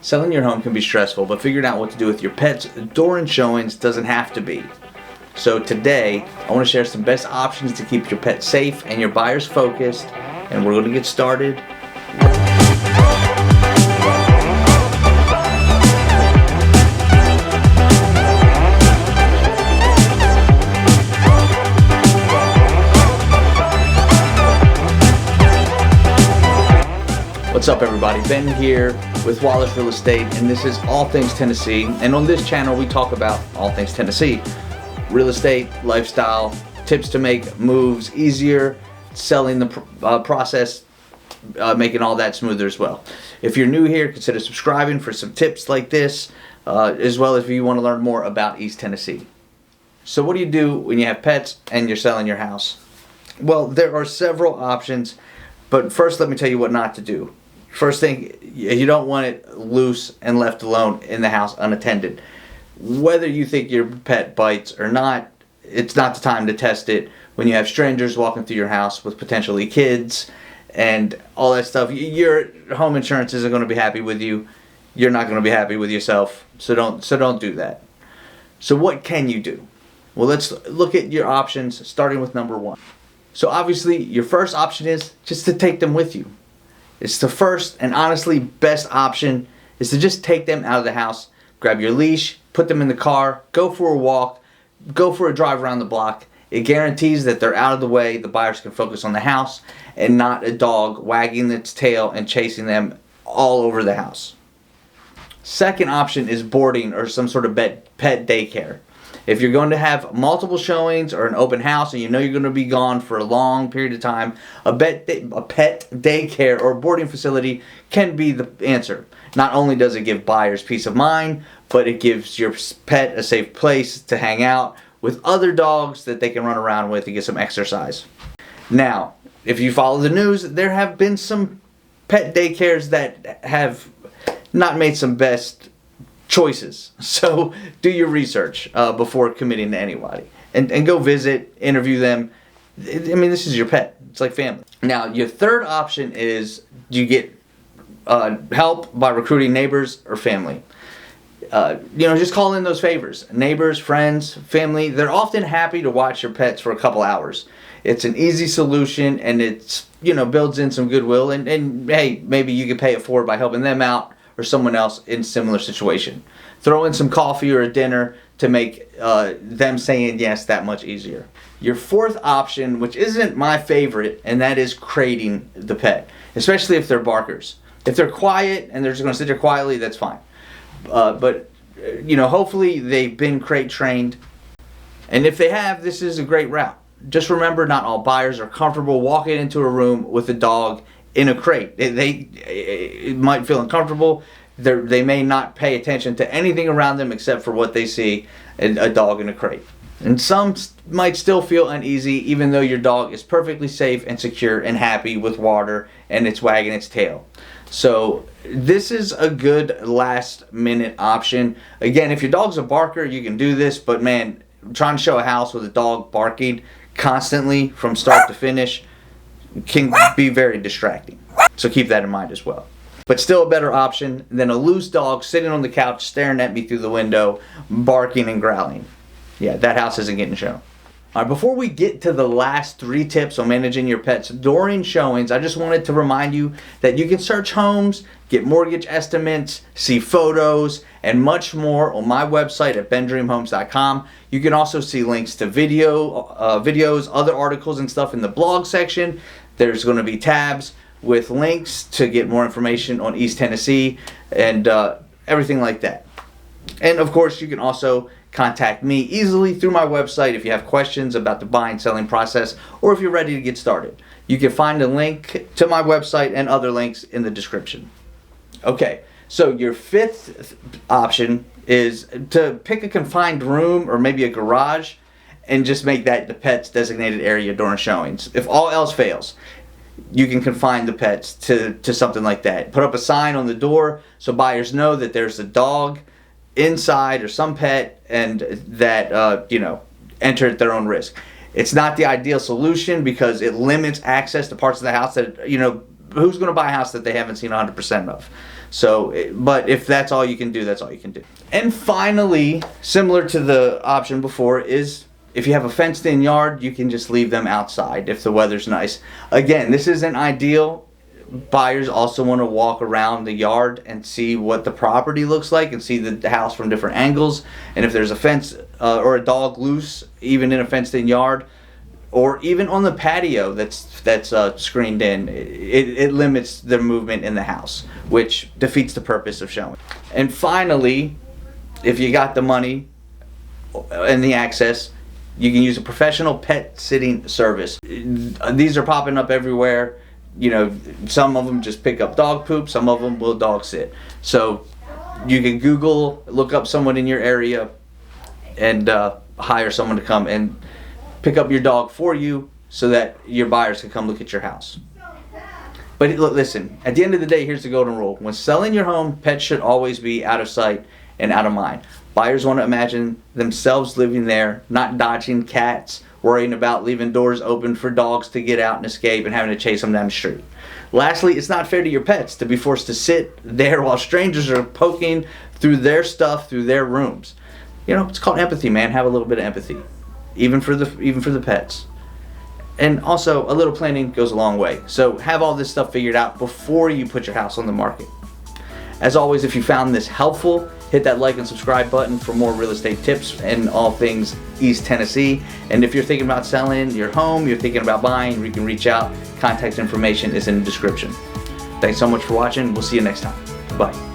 Selling your home can be stressful, but figuring out what to do with your pets during showings doesn't have to be. So today, I want to share some best options to keep your pet safe and your buyers focused, and we're going to get started. What's up, everybody? Ben here with Wallace Real Estate, and this is All Things Tennessee. And on this channel, we talk about all things Tennessee: real estate, lifestyle, tips to make moves easier, selling the process, making all that smoother as well. If you're new here, consider subscribing for some tips like this, as well as if you want to learn more about East Tennessee. So what do you do when you have pets and you're selling your house? Well, there are several options, but first let me tell you what not to do. First thing, you don't want it loose and left alone in the house unattended. Whether you think your pet bites or not, it's not the time to test it when you have strangers walking through your house with potentially kids and all that stuff. Your home insurance isn't going to be happy with you. You're not going to be happy with yourself. So don't do that. So what can you do? Well, let's look at your options, starting with number one. So obviously, your first option is just to take them with you. It's the first and honestly best option is to just take them out of the house, grab your leash, put them in the car, go for a walk, go for a drive around the block. It guarantees that they're out of the way, the buyers can focus on the house and not a dog wagging its tail and chasing them all over the house. Second option is boarding or some sort of pet daycare. If you're going to have multiple showings or an open house and you know you're going to be gone for a long period of time, a pet daycare or boarding facility can be the answer. Not only does it give buyers peace of mind, but it gives your pet a safe place to hang out with other dogs that they can run around with and get some exercise. Now, if you follow the news, there have been some pet daycares that have not made some best choices. So do your research before committing to anybody and go visit, interview them. I mean, this is your pet. It's like family. Now, your third option is you get help by recruiting neighbors or family. Just call in those favors. Neighbors, friends, family, they're often happy to watch your pets for a couple hours. It's an easy solution, and it's, builds in some goodwill, and hey, maybe you could pay it forward by helping them out or someone else in similar situation. Throw in some coffee or a dinner to make them saying yes that much easier. Your fourth option, which isn't my favorite, and that is crating the pet, especially if they're barkers. If they're quiet and they're just going to sit there quietly, that's fine. But hopefully they've been crate trained. And if they have, this is a great route. Just remember, not all buyers are comfortable walking into a room with a dog in a crate. It might feel uncomfortable. They may not pay attention to anything around them except for what they see, a dog in a crate. And some might still feel uneasy even though your dog is perfectly safe and secure and happy with water and it's wagging its tail. So this is a good last minute option. Again, if your dog's a barker, you can do this, but man, trying to show a house with a dog barking constantly from start to finish can be very distracting. So keep that in mind as well. But still a better option than a loose dog sitting on the couch staring at me through the window, barking and growling. Yeah, that house isn't getting shown. All right, before we get to the last 3 tips on managing your pets during showings, I just wanted to remind you that you can search homes, get mortgage estimates, see photos, and much more on my website at bendreamhomes.com. You can also see links to videos, other articles and stuff in the blog section. There's going to be tabs with links to get more information on East Tennessee and everything like that. And of course, you can also contact me easily through my website if you have questions about the buying selling process or if you're ready to get started. You can find a link to my website and other links in the description. Okay, so your fifth option is to pick a confined room or maybe a garage and just make that the pet's designated area during showings. If all else fails, you can confine the pets to something like that. Put up a sign on the door so buyers know that there's a dog inside or some pet and that enter at their own risk. It's not the ideal solution because it limits access to parts of the house that who's going to buy a house that they haven't seen 100% of? So, but if that's all you can do, that's all you can do. And finally, similar to the option before, is if you have a fenced in yard, you can just leave them outside if the weather's nice. Again, this isn't ideal. Buyers also want to walk around the yard and see what the property looks like and see the house from different angles. And if there's a fence or a dog loose, even in a fenced in yard, or even on the patio that's screened in, it limits their movement in the house, which defeats the purpose of showing. And finally, if you got the money and the access, you can use a professional pet sitting service. These are popping up everywhere. You know, some of them just pick up dog poop, some of them will dog sit. So you can Google, look up someone in your area, and hire someone to come and pick up your dog for you so that your buyers can come look at your house. But look, listen, at the end of the day, here's the golden rule. When selling your home, pets should always be out of sight and out of mind. Buyers want to imagine themselves living there, not dodging cats, worrying about leaving doors open for dogs to get out and escape and having to chase them down the street. Lastly, it's not fair to your pets to be forced to sit there while strangers are poking through their stuff, through their rooms. You know, it's called empathy, man. Have a little bit of empathy, even for the pets. And also, a little planning goes a long way. So have all this stuff figured out before you put your house on the market. As always, if you found this helpful, hit that like and subscribe button for more real estate tips and all things East Tennessee. And if you're thinking about selling your home, you're thinking about buying, you can reach out. Contact information is in the description. Thanks so much for watching. We'll see you next time. Bye.